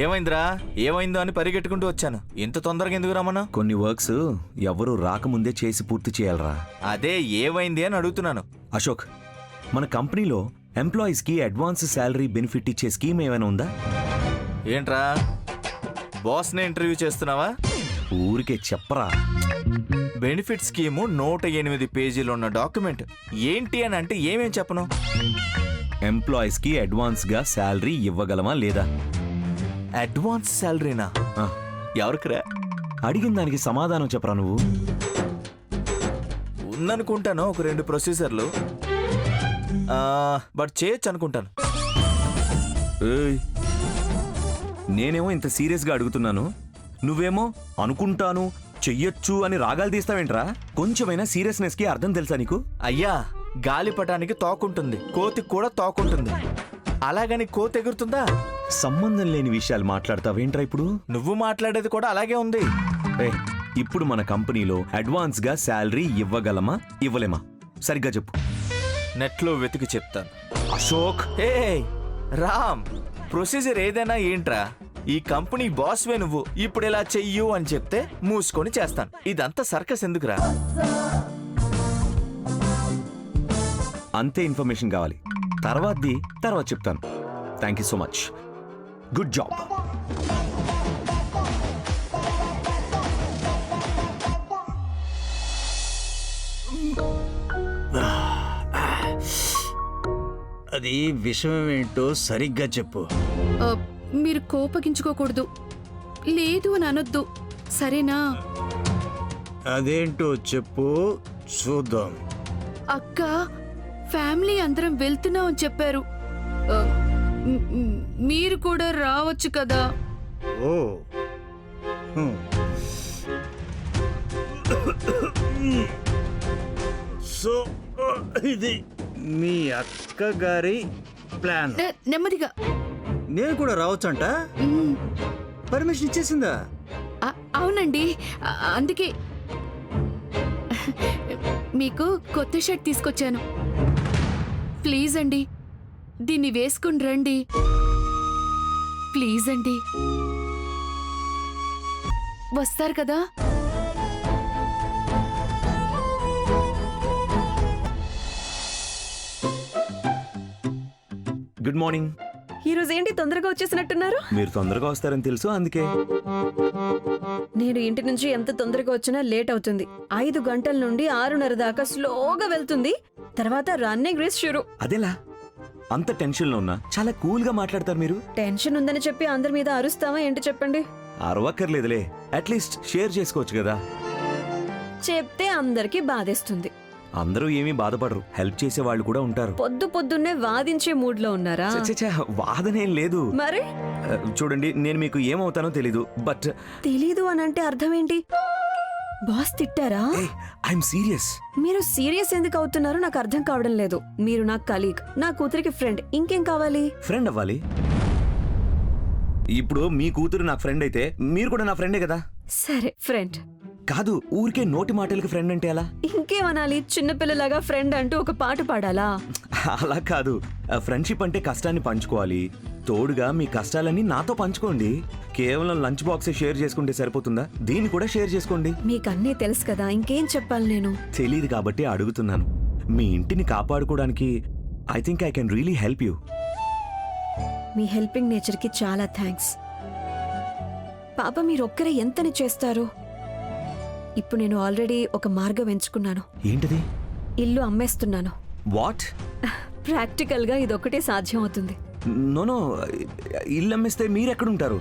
ఏమైందిరా? ఏమైందో అని పరిగెట్టుకుంటూ వచ్చాను. ఇంత తొందరగా ఎందుకు రమ్మన్నా? కొన్ని వర్క్స్ ఎవరు రాకముందే చేసి పూర్తి చేయాలరా. అదే ఏమైంది అని అడుగుతున్నాను. అశోక్, మన కంపెనీలో ఎంప్లాయీస్కి అడ్వాన్స్ శాలరీ బెనిఫిట్ ఇచ్చే స్కీమ్ ఏమైనా ఉందా? ఏంట్రా బాస్ని ఇంటర్వ్యూ చేస్తున్నావా? ఊరికే చెప్పరా. బెనిఫిట్ స్కీము 108 పేజీలు ఉన్న డాక్యుమెంట్. ఏంటి అని అంటే ఏమేం చెప్పను? ఎంప్లాయీస్కి అడ్వాన్స్గా శాలరీ ఇవ్వగలమా లేదా? అడ్వాన్స్ శాలరీనా? ఆ, ఎవరికిరా? అడిగిన దానికి సమాధానం చెప్పరా నువ్వు. ఉందనుకుంటాను ఒక 2 ప్రొసీజర్లు, బట్ చేయొచ్చు అనుకుంటాను. ఏయ్, నేనేమో ఇంత సీరియస్గా అడుగుతున్నాను, నువ్వేమో అనుకుంటాను చెయ్యొచ్చు అని రాగాలు తీస్తావేంట్రా? కొంచెమైనా సీరియస్నెస్కి అర్థం తెలుసా నీకు? అయ్యా, గాలిపటానికి తోకుంటుంది, కోతికి కూడా తోకుంటుంది. అలాగని కోతి ఎగురుతుందా? సంబంధం లేని విషయాలు మాట్లాడతావేంట్రా ఇప్పుడు? నువ్వు మాట్లాడేది కూడా అలాగే ఉంది. ఇప్పుడు మన కంపెనీలో అడ్వాన్స్గా శాలరీ ఇవ్వగలమా ఇవ్వలేమా? సరిగ్గా చెప్పు. నెట్లో వెతికి చెప్తాను. అశోక్, హే రామ్, ప్రొసీజర్ ఏదైనా ఏంట్రా? ఈ కంపెనీ బాస్వే నువ్వు. ఇప్పుడు ఇలా చెయ్యు అని చెప్తే మూసుకొని చేస్తాను. ఇదంతా సర్కస్ ఎందుకురా? అంతే ఇన్ఫర్మేషన్ కావాలి. తర్వాత చెప్తాను. Thank you so much. Good job. అది విషయమేంటో సరిగ్గా చెప్పు. మీరు కోపగించుకోకూడదు, లేదు అని అనొద్దు, సరేనా? అదేంటో చెప్పు చూద్దాం. అక్క ఫ్యామిలీ అందరం వెళ్తున్నాం అని చెప్పారు. మీరు కూడా రావచ్చు కదా? ఓ సో ఇది మీ అక్క గారి ప్లాన్. నెమ్మదిగా. నేను కూడా రావచ్చంట. పర్మిషన్ ఇచ్చేసిందా? అవునండి, అందుకే మీకు కొత్త షర్ట్ తీసుకొచ్చాను. ప్లీజ్ అండి, దీన్ని వేసుకుని రండి. ప్లీజ్ అండి, వస్తారు కదా? Good morning. ఈరోజు ఏంటి తొందరగా వచ్చేసినట్టున్నారు? మీరు తొందరగా వస్తారని తెలుసు, అందుకే. నేను ఇంటి నుంచి ఎంత తొందరగా వచ్చినా లేట్ అవుతుంది. 5 గంటల నుండి 6:30 దాకా స్లోగా వెళ్తుంది. తర్వాత రన్నింగ్ రేస్ షురు. అదేలా? అంత టెన్షన్లో ఉన్నా చాలా కూల్గా మాట్లాడతారు మీరు. టెన్షన్ ఉందని చెప్పి అందరి మీద అరుస్తావా ఏంటి చెప్పండి? అరవక్కర్లేదులే, అట్లీస్ట్ షేర్ చేసుకోవచ్చు కదా. చెప్తే అందరికీ బాధేస్తుంది. అందరూ ఏమీ బాధపడరు, హెల్ప్ చేసే వాళ్ళు కూడా ఉంటారు. పొద్దున్నే వాదించే మూడ్ లో ఉన్నారా? వాదనేం లేదు. మరి చూడండి, నేను మీకు ఏమవుతానో తెలీదు, బట్ తెలీదు అని అంటే అర్థం ఏంటి? బాస్ తిట్టారా? I'm serious. మీరు సీరియస్ ఎందుకు అవుతున్నారో నాకు అర్థం కావడం లేదు. మీరు నా కలీగ్, నా కూతురికి ఫ్రెండ్, ఇంకేం కావాలి? ఫ్రెండ్ అవ్వాలి. ఇప్పుడు మీ కూతురు నాకు ఫ్రెండ్ అయితే మీరు కూడా నా ఫ్రెండే కదా. సరే ఫ్రెండ్. కాదు, ఊరికే నోటి మాటలకి ఫ్రెండ్ అంటే అలా? ఇంకేమనాలి? చిన్నపిల్లలాగా ఫ్రెండ్ అంటూ ఒక పాట పాడాలా? అలా కాదు, ఫ్రెండ్షిప్ అంటే కష్టాన్ని పంచుకోవాలి. తోడుగా మీ కష్టాలన్నీ నాతో పంచుకోండి. కేవలం లంచ్ బాక్సే షేర్ చేసుకుంటే సరిపోతుందా? దీన్ని కూడా షేర్ చేసుకోండి. మీకన్నీ తెలుసు కదా, ఇంకేం చెప్పాలి నేను? తెలీదు కాబట్టి అడుగుతున్నాను. మీ ఇంటిని కాపాడుకోవడానికి I think I can really help you. Me helping నేచర్కి చాలా థ్యాంక్స్. పాప మీరొక్కరే ఎంతని చేస్తారు? ఇప్పుడు నేను ఆల్రెడీ ఒక మార్గం ఎంచుకున్నాను. ఏంటిది? ఇల్లు అమ్మేస్తున్నాను. వాట్? ప్రాక్టికల్ గా ఇదొక్కటే సాధ్యం అవుతుంది. నో, ఇల్లు అమ్మేస్తే మీరెక్కడుంటారు?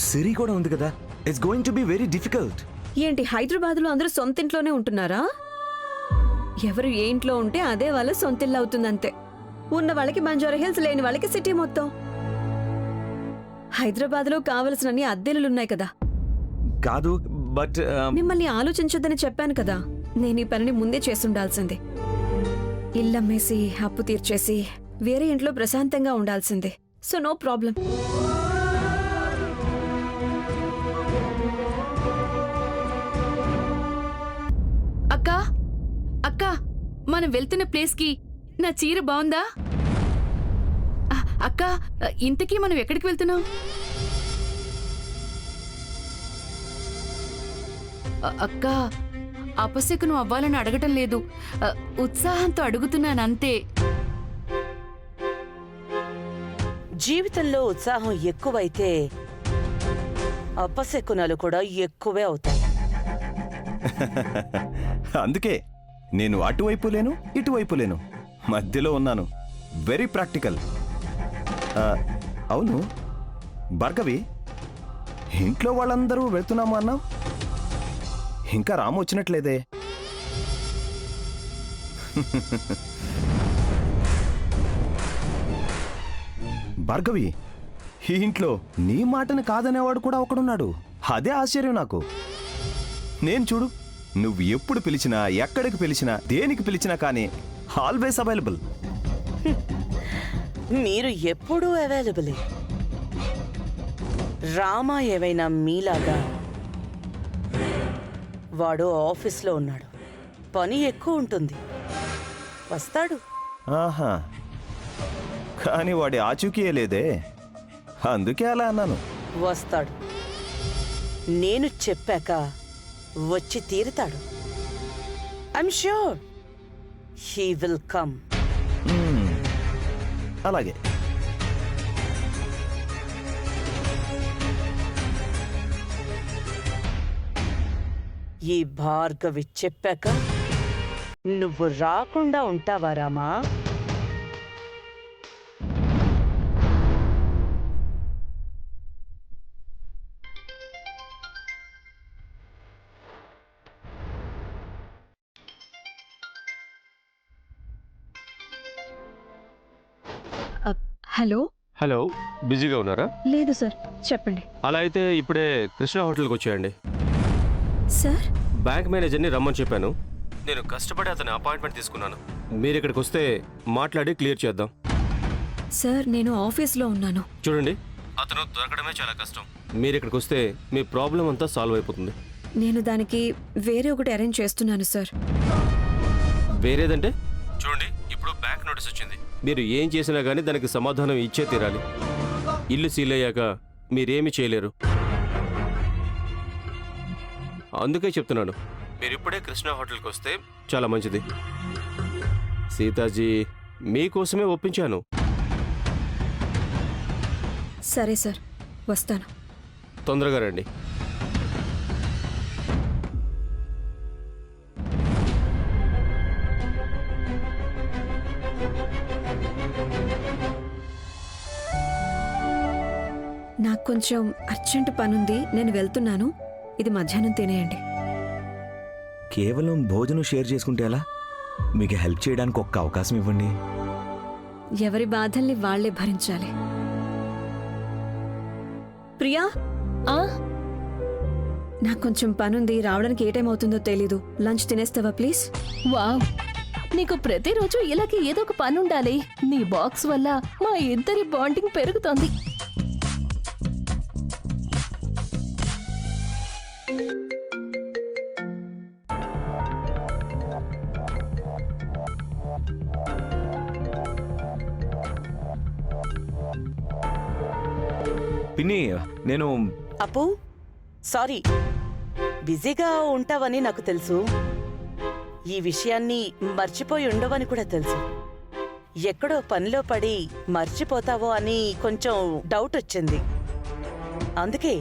సిరి కూడా ఉంది కదా. It's going to be very difficult. ఏంటి హైదరాబాద్ లో అందరూ సొంత ఇంట్లోనే ఉంటున్నారా? ఎవరు ఏ ఇంట్లో ఉంటే అదే వాళ్ళ సొంత ఇల్లు అవుతుందంతే. ఉన్న వాళ్ళకి బంజారా హిల్స్, లేని వాళ్ళకి సిటీ మొత్తం. హైదరాబాద్ లో కావలసినన్ని అద్దెలున్నాయి కదా. కాదు, బట్ మిమ్మల్ని ఆలోచించొద్దని చెప్పాను కదా. నేను ఈ పనిని ముందే చేసుండాల్సింది. ఇల్లమ్మేసి అప్పు తీర్చేసి వేరే ఇంట్లో ప్రశాంతంగా ఉండాల్సిందే. So no problem. అక్కా అక్కా, మనం వెళ్తున్న ప్లేస్ కి నా చీర బాగుందా? అక్క, ఇంతకీ మనం ఎక్కడికి వెళ్తున్నాం? అక్క, అపశకునం అవ్వాలని అడగటం లేదు, ఉత్సాహంతో అడుగుతున్నానంతే. జీవితంలో ఉత్సాహం ఎక్కువైతే అపశకునాలు కూడా ఎక్కువే అవుతాయి. అందుకే నేను అటువైపు లేను ఇటువైపు లేను, మధ్యలో ఉన్నాను. Very practical. అవును భార్గవి, ఇంట్లో వాళ్ళందరూ వెళ్తున్నాము అన్నావు, ఇంకా రాము వచ్చినట్లేదే? భార్గవి, ఈ ఇంట్లో నీ మాటని కాదనేవాడు కూడా ఒకడున్నాడు. అదే ఆశ్చర్యం నాకు. నేను చూడు, నువ్వు ఎప్పుడు పిలిచినా, ఎక్కడికి పిలిచినా, దేనికి పిలిచినా కానీ ఆల్వేస్ అవైలబుల్. మీరు ఎప్పుడూ అవైలబులే. రామా ఏవైనా మీలాగా వాడు ఆఫీస్లో ఉన్నాడు, పని ఎక్కువ ఉంటుంది, వస్తాడు. ఆహా, కానీ వాడి ఆచూకీయే లేదే, అందుకే అలా అన్నాను. వస్తాడు, నేను చెప్పాక వచ్చి తీరుతాడు. I'm sure he will come. అలాగే. ఈ భార్గవి చెప్పాక నువ్వు రాకుండా ఉంటావా రామా? హలో. హలో, బిజీగా ఉన్నారా? లేదు సార్, చెప్పండి. అలా అయితే ఇప్పుడే కృష్ణ హోటల్కి వచ్చేయండి. సార్, బ్యాంక్ మేనేజర్ని రమ్మని చెప్పాను. నేను కష్టపడి అతని అపాయింట్మెంట్ తీసుకున్నాను. మీరు ఇక్కడికి వస్తే మాట్లాడి క్లియర్ చేద్దాం. సార్ నేను ఆఫీస్లో ఉన్నాను. చూడండి, అతను దొరకడమే చాలా కష్టం. మీరు ఇక్కడికి వస్తే మీ ప్రాబ్లం అంతా సాల్వ్ అయిపోతుంది. నేను దానికి వేరే ఒకటి అరేంజ్ చేస్తున్నాను సార్. వేరేదంటే? చూడండి, ఇప్పుడు బ్యాంక్ నోటీస్ వచ్చింది. మీరు ఏం చేసినా కానీ దానికి సమాధానం ఇచ్చే తీరాలి. ఇల్లు సీల్ అయ్యాక మీరేమీ చేయలేరు. అందుకే చెప్తున్నాను, మీరు ఇప్పుడే కృష్ణ హోటల్కి వస్తే చాలా మంచిది. సీతాజీ మీకోసమే ఒప్పించాను. సరే సార్, వస్తాను. తొందరగా రండి. నాకు కొంచెం అర్జెంట్ పనుంది, నేను వెళ్తున్నాను. ఇది మధ్యాహ్నం తినేయండి. కేవలం భోజనం షేర్ చేసుకుంటే ఎలా? మీకు హెల్ప్ చేయడానికి ఒక్క అవకాశం ఇవ్వండి. ఎవరి బాధల్ని వాళ్లే భరించాలి. ప్రియా, నాకు కొంచెం పనుంది, రావడానికి ఏ టైం అవుతుందో తెలీదు. Lunch తినేస్తావా please? వావ్, నీకు ప్రతిరోజు ఇలాగే ఏదో ఒక పని ఉండాలి. నీ బాక్స్ వల్ల మా ఇద్దరి బాండింగ్ పెరుగుతోంది. పిన్ని, నేను అప్పు, సారీ, బిజీగా ఉంటావని నాకు తెలుసు. ఈ విషయాన్ని మర్చిపోయి ఉండవని కూడా తెలుసు. ఎక్కడో పనిలో పడి మర్చిపోతావో అని కొంచెం డౌట్ వచ్చింది. అందుకే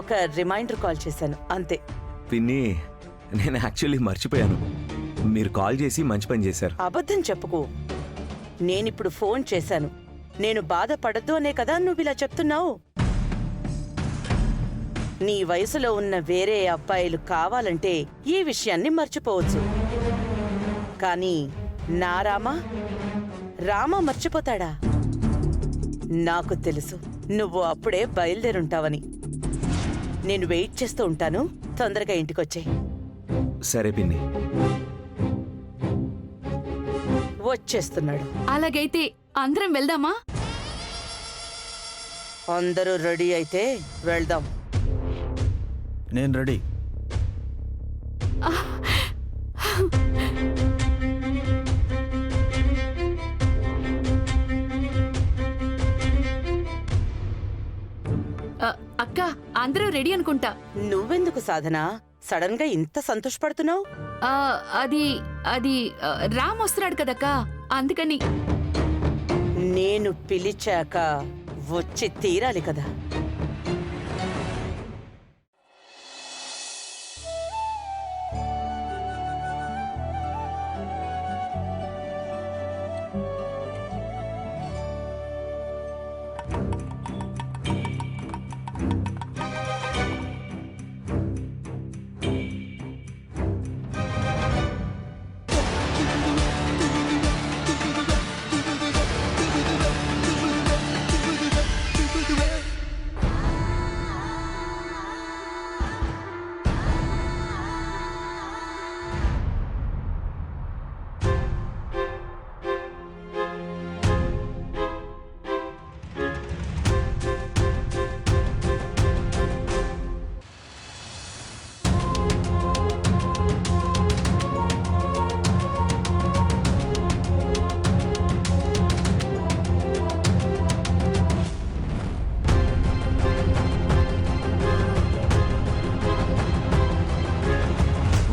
ఒక రిమైండర్ కాల్ చేశాను, అంతే. పిన్ని, నేను యాక్చువల్లీ మర్చిపోయాను. మీరు కాల్ చేసి మంచి పని చేశారు. అబద్ధం చెప్పుకో. నేనిప్పుడు ఫోన్ చేశాను. నేను బాధపడద్దు అనే కదా నువ్వు ఇలా చెప్తున్నావు. నీ వయసులో ఉన్న వేరే అబ్బాయిలు కావాలంటే ఈ విషయాన్ని మర్చిపోవచ్చు. కానీ నా రామా మర్చిపోతాడా? నాకు తెలుసు నువ్వు అప్పుడే బయలుదేరుంటావని. నేను వెయిట్ చేస్తూ ఉంటాను, తొందరగా ఇంటికొచ్చేయ్. సరే పిన్ని. వచ్చేస్తున్నాడు. అలాగైతే అందరం వెళ్దామా? అందరూ రెడీ అయితే వెళ్దాం. నేను రెడీ. అక్క అందరూ రెడీ అనుకుంటా. నువ్వెందుకు సాధన సడన్ గా ఇంత సంతోషపడుతున్నావు? ఆ, అది అది రామ్ వస్తున్నాడు కదక్క, అందుకని. నేను పిలిచాక వచ్చి తీరాలి కదా.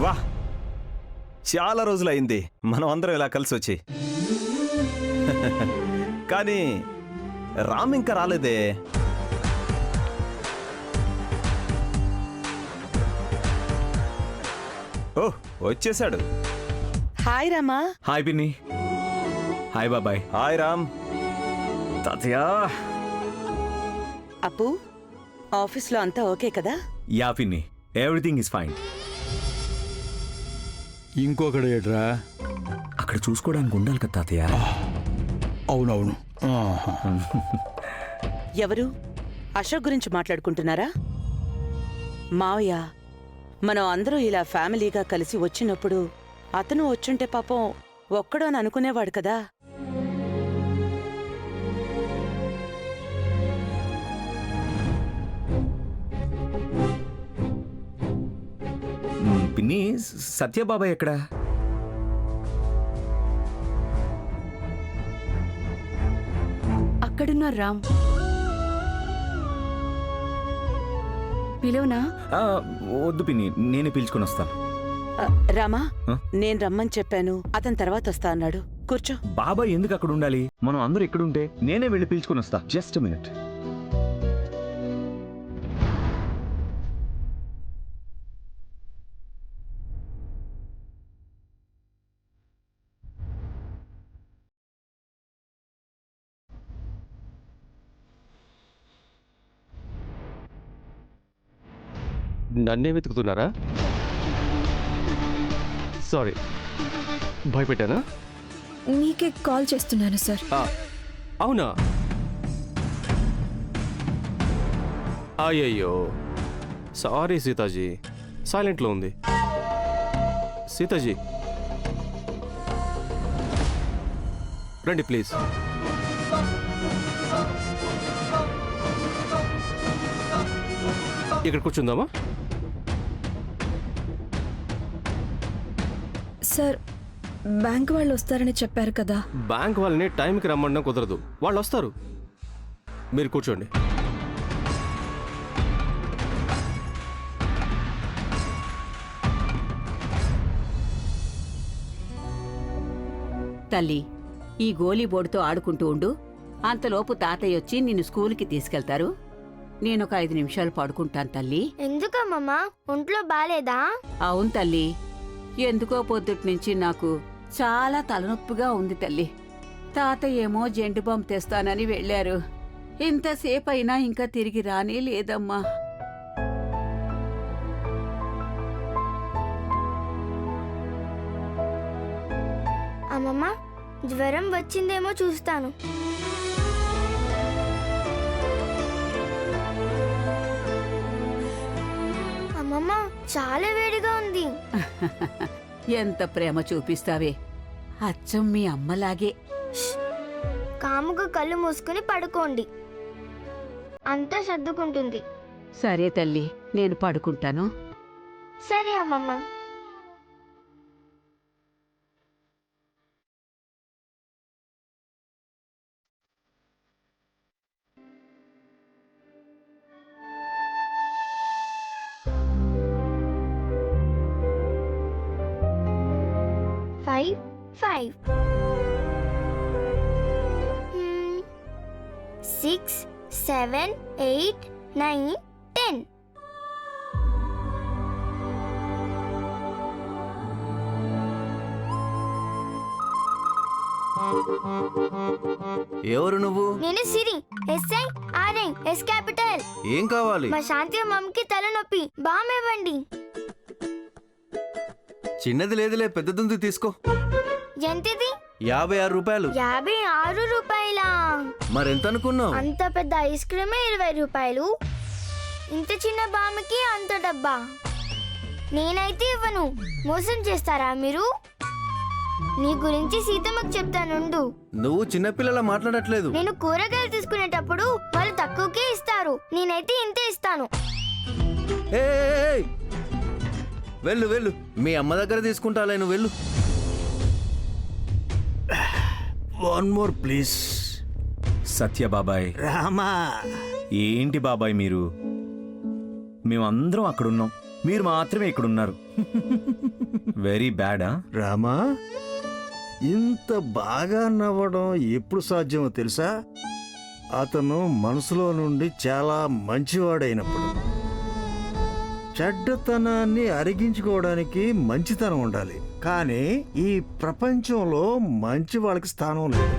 వాహ్, చాలా రోజులైంది మనం అందరం ఇలా కలిసి వచ్చి. కానీ రామ్ ఇంకా రాలేదే. ఓ, వచ్చేసాడు. హాయ్ రామా. హాయ్ పిన్ని. హాయ్ బాబాయ్. హాయ్ రామ్. తాతయ్య. అప్పు, ఆఫీస్లో అంతా ఓకే కదా? యా పిన్ని, ఎవ్రీథింగ్ ఇస్ ఫైన్. ఇంకొకడు ఏట్రా? అక్కడ చూసుకోవడానికి ఉండాలి కదా తాతయ్య. అవునవును. ఆహా. ఎవరు? అశోక్ గురించి మాట్లాడుకుంటున్నారా? మావయ్య, మనం అందరూ ఇలా ఫ్యామిలీగా కలిసి వచ్చినప్పుడు అతను వచ్చుంటే పాపం ఒక్కడో అని అనుకునేవాడు కదా. పిన్ని, సత్యబాబాయ్ ఎక్కడా? అక్కడున్నారు రామ్. పిలువనా? ఆ, వద్దు పిన్ని, నేనే పిలుచుకొని వస్తాను. రామా, ఆ? నేను రమ్మని చెప్పాను, అతని తర్వాత వస్తా అన్నాడు. కూర్చో. బాబాయ్ ఎందుకు అక్కడ ఉండాలి? మనం అందరూ ఎక్కడుంటే నేనే వెళ్ళి పిలుచుకొని వస్తా. Just minute. నన్నే వెతుకుతున్నారా? సారీ, భయపెట్టానా? మీకే కాల్ చేస్తున్నాను సార్. అవునా? అయ్యయ్యో, సారీ సీతాజీ, సైలెంట్లో ఉంది. సీతాజీ రండి ప్లీజ్. ఇక్కడ కూర్చుందామా? సార్, బ్యాంక్ వాళ్ళు వస్తారని చెప్పారు కదా. బ్యాంక్ వాళ్ళని టైంకి రమ్మడం కుదరదు, వాళ్ళు వస్తారు. మీరు కూర్చోండి. తల్లి, ఈ గోలీబోర్డుతో ఆడుకుంటూ ఉండు. అంతలోపు తాతయ్య వచ్చి నిన్ను స్కూల్కి తీసుకెళ్తారు. నేనొక 5 నిమిషాలు పడుకుంటాను తల్లి. ఎందుకమ్మమ్మా, ఒంట్లో బాలేదా? అవును తల్లి, ఎందుకో పొద్దుటి నుంచి నాకు చాలా తలనొప్పిగా ఉంది తల్లి. తాతయ్య ఏమో జెండు బాంబు తెస్తానని వెళ్ళారు. ఇంతసేపు అయినా ఇంకా తిరిగి రానే లేదమ్మా. అమ్మమ్మ, జ్వరం వచ్చిందేమో చూస్తాను. అమ్మమ్మ, చాలా వేడిగా ఉంది. ఎంత ప్రేమ చూపిస్తావే, అచ్చం మీ అమ్మలాగే. కాముగా కళ్ళు మూసుకుని పడుకోండి, అంతా సర్దుకుంటుంది. సరే తల్లి, నేను పడుకుంటాను. సరే అమ్మమ్మ. 5 6 7 8 9 10. ఎవరు నువ్వు? నేను సిరి, SI RI S క్యాపిటల్. ఏం కావాలి? మా శాంతి మమ్మకి తలనొప్పి బామివ్వండి. చిన్నది లేదులే, పెద్దదుంది తీసుకో. ఎంతది? 56 రూపాయలు. 56 రూపాయలా? మరెంత అనుకున్నావు? అంత పెద్ద ఐస్ క్రీమే 20 రూపాయలు. ఇంత చిన్న బామ్మకి అంత డబ్బా? నేనైతే ఇవ్వను. మోసం చేస్తారా మీరు? నీ గురించి సీతమ్మకు చెప్తానుండు. నువ్వు చిన్నపిల్లల మాట్లాడట్లేదు. నేను కూరగాయలు తీసుకునేటప్పుడు వాళ్ళు తక్కువకే ఇస్తారు. నేనైతే ఇంతే ఇస్తాను. ఏయ్! వెళ్ళు వెళ్ళు, మీ అమ్మ దగ్గర తీసుకుంటాలే, నువ్వు వెళ్ళు. 1 more ప్లీజ్. సత్య బాబాయ్. రామా, ఏంటి బాబాయ్ మీరు? మేమందరం అక్కడున్నాం, మీరు మాత్రమే ఇక్కడున్నారు. వెరీ బ్యాడా? రామా, ఇంత బాగా నవ్వడం ఎప్పుడు సాధ్యమో తెలుసా? అతను మనసులో నుండి చాలా మంచివాడైనప్పుడు. చెడ్డతనాన్ని అరిగించుకోవడానికి మంచితనం ఉండాలి, కానీ ఈ ప్రపంచంలో మంచి వాళ్ళకి స్థానం లేదు.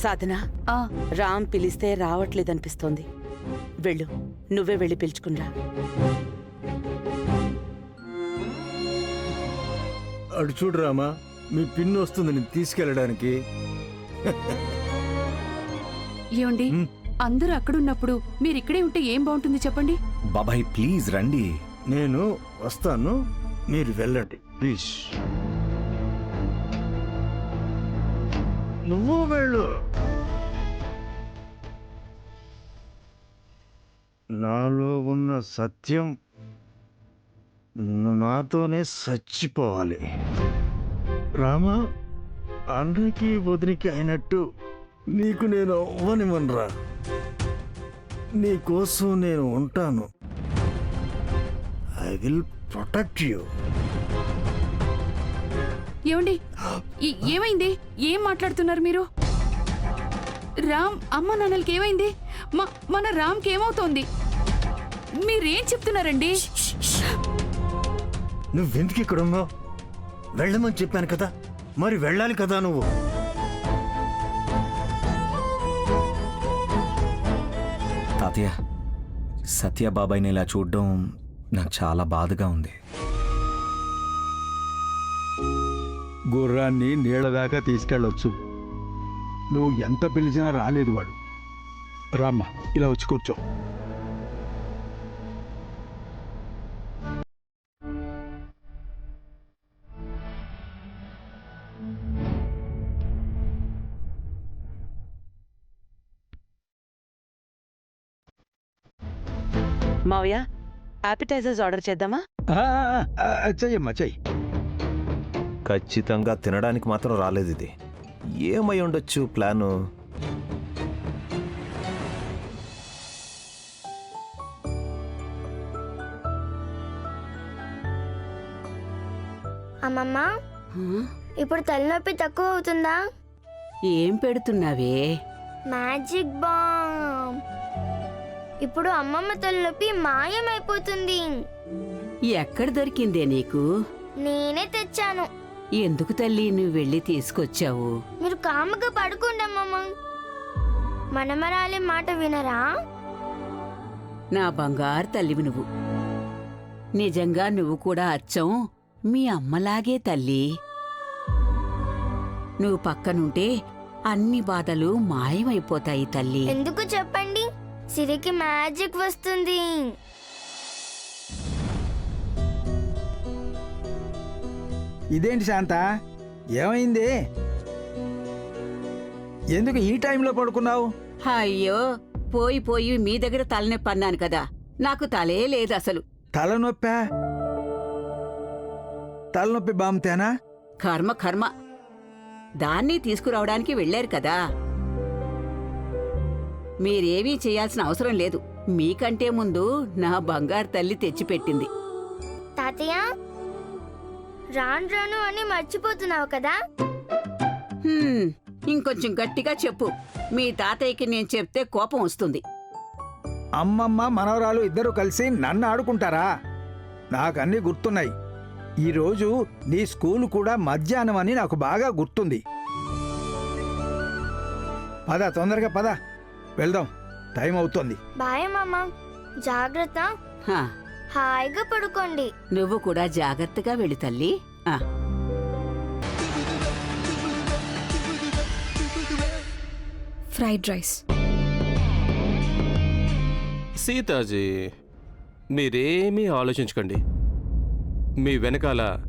సాధన, రామ్ పిలిస్తే రావట్లేదనిపిస్తోంది. వెళ్ళు, నువ్వే వెళ్ళి పిలుచుకునిరా. అటు చూడు రామా, మీ పిన్ను వస్తుంది నేను తీసుకెళ్ళడానికి. ఏమండి, అందరూ అక్కడున్నప్పుడు మీరు ఇక్కడే ఉంటే ఏం బాగుంటుంది చెప్పండి. బాబాయ్ ప్లీజ్ రండి. నేను వస్తాను, మీరు వెళ్ళండి ప్లీజ్. నువ్వు వెళ్ళు. నాలో ఉన్న సత్యం నాతోనే చచ్చిపోవాలి. రామా, అన్నకి వదినికి అయినట్టు నీకు నేను అవ్వనివ్వనురా. నీకోసం నేను ఉంటాను. I will protect you. ఏమండి, ఏమైంది? ఏం మాట్లాడుతున్నారు మీరు? రామ్ అమ్మ నాన్నలకి ఏమైంది? మన రామ్కి ఏమవుతోంది? మీరేం చెప్తున్నారండి? నువ్వెందుకు ఇక్కడ ఉన్నావు? వెళ్ళమని చెప్పాను కదా, మరి వెళ్ళాలి కదా నువ్వు. తాతయ్య, సత్య బాబాయ్ని ఇలా చూడడం నాకు చాలా బాధగా ఉంది. గుర్రాన్ని నీళ్ల దాకా తీసుకెళ్ళొచ్చు, నువ్వు ఎంత పిలిచినా రాలేదు వాడు. రామ్మా, ఇలా వచ్చి కూర్చో. మావయ్య, యాపిటైజర్స్ ఆర్డర్ చేద్దామా? చెయ్యమ్మా, చెయ్యి. ఖచ్చితంగా తినడానికి మాత్రం రాలేదు ఇది. ఏమై ఉండొచ్చు ప్లాను? అమ్మమ్మ, ఇప్పుడు తలనొప్పి తక్కువ అవుతుందా? ఏం పెడుతున్నావే? Magic bomb. ఇప్పుడు అమ్మమ్మ తలనొప్పి మాయమైపోతుంది. ఎక్కడ దొరికిందే నీకు? నేనే తెచ్చాను. ఎందుకు తల్లి నువ్వు వెళ్ళి తీసుకొచ్చావు? మీరు కాముగా పడుకోండి అమ్మమ్మ. మనమరాలే మాట వినరా? నా బంగారు తల్లివి నువ్వు. నిజంగా నువ్వు కూడా అచ్చం మీ అమ్మలాగే తల్లి. నువ్వు పక్కనుంటే అన్ని బాధలు మాయమైపోతాయి తల్లి. ఎందుకు చెప్పండి? సిరికి మ్యాజిక్ వస్తుంది. ఇదేంటి శాంత, ఏమైంది? ఎందుకు ఈ టైంలో పడుకున్నావు? అయ్యో, పోయి పోయి మీ దగ్గర తలనొప్పి అన్నాను కదా, నాకు తలే లేదు అసలు. తలనొప్పా? తలనొప్పి బామ్తేనా? కర్మ కర్మ, దాన్ని తీసుకురావడానికి వెళ్ళారు కదా. మీరేమీ చేయాల్సిన అవసరం లేదు. మీకంటే ముందు నా బంగారు తల్లి తెచ్చిపెట్టింది. తాతయ్య రాను రాను అని మర్చిపోతున్నావు కదా. ఇంకొంచెం గట్టిగా చెప్పు. మీ తాతయ్యకి నేను చెప్తే కోపం వస్తుంది. అమ్మమ్మ మనవరాలు ఇద్దరు కలిసి నన్ను ఆడుకుంటారా? నాకన్నీ గుర్తున్నాయి. ఈరోజు నీ స్కూలు కూడా మధ్యాహ్నం అని నాకు బాగా గుర్తుంది. పద, తొందరగా పద, వెళ్దాం, టైం అవుతోంది. బాయ్ మామ, జాగ్రత్త. హా, హాయిగా పడుకోండి. నువ్వు కూడా జాగ్రత్తగా వెళ్ళి తల్లి. ఆ. Fried rice. సీతాజీ, మీరేమీ ఆలోచించకండి. మీ వెనకాల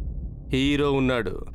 హీరో ఉన్నాడు.